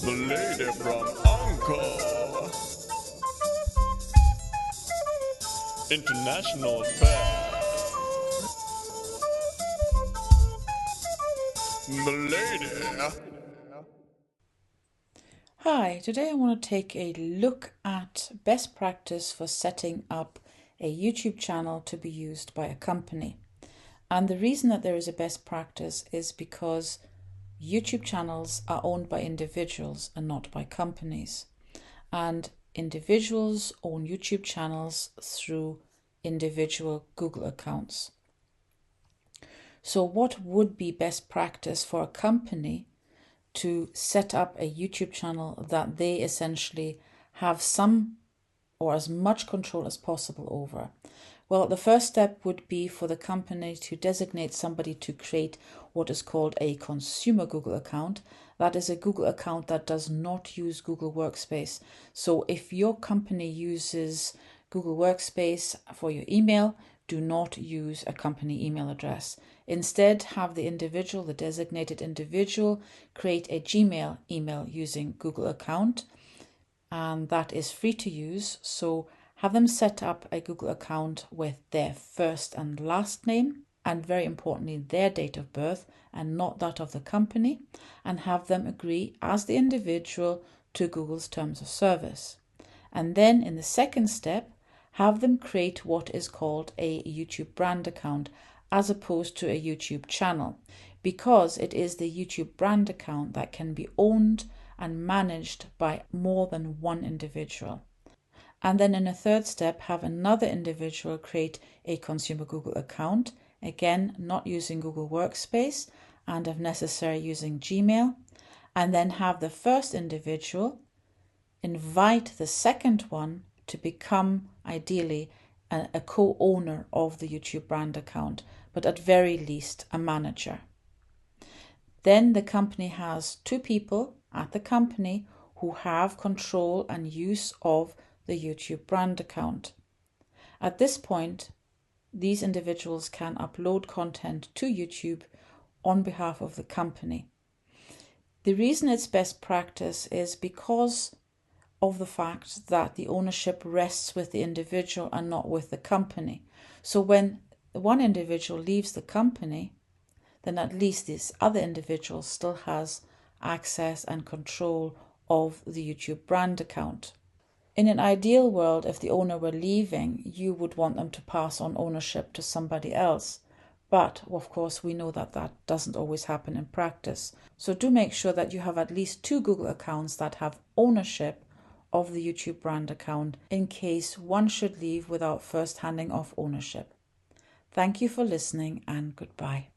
The lady from Uncle. International Fair. The lady. Hi, today I want to take a look at best practice for setting up a YouTube channel to be used by a company. And the reason that there is a best practice is because YouTube channels are owned by individuals and not by companies. And individuals own YouTube channels through individual Google accounts. So what would be best practice for a company to set up a YouTube channel that they essentially have some or as much control as possible over? Well, the first step would be for the company to designate somebody to create what is called a consumer Google account. That is a Google account that does not use Google Workspace. So if your company uses Google Workspace for your email, do not use a company email address. Instead, have the individual, the designated individual, create a Gmail email using Google account, and that is free to use. So have them set up a Google account with their first and last name, and very importantly, their date of birth and not that of the company, and have them agree as the individual to Google's terms of service. And then in the second step, have them create what is called a YouTube brand account as opposed to a YouTube channel, because it is the YouTube brand account that can be owned and managed by more than one individual. And then in a third step, have another individual create a consumer Google account, again, not using Google Workspace, and if necessary using Gmail, and then have the first individual invite the second one to become ideally a co-owner of the YouTube brand account, but at very least a manager. Then the company has two people at the company who have control and use of the YouTube brand account. At this point, these individuals can upload content to YouTube on behalf of the company. The reason it's best practice is because of the fact that the ownership rests with the individual and not with the company. So when one individual leaves the company, then at least this other individual still has access and control of the YouTube brand account. In an ideal world, if the owner were leaving, you would want them to pass on ownership to somebody else. But of course, we know that that doesn't always happen in practice. So do make sure that you have at least two Google accounts that have ownership of the YouTube brand account in case one should leave without first handing off ownership. Thank you for listening and goodbye.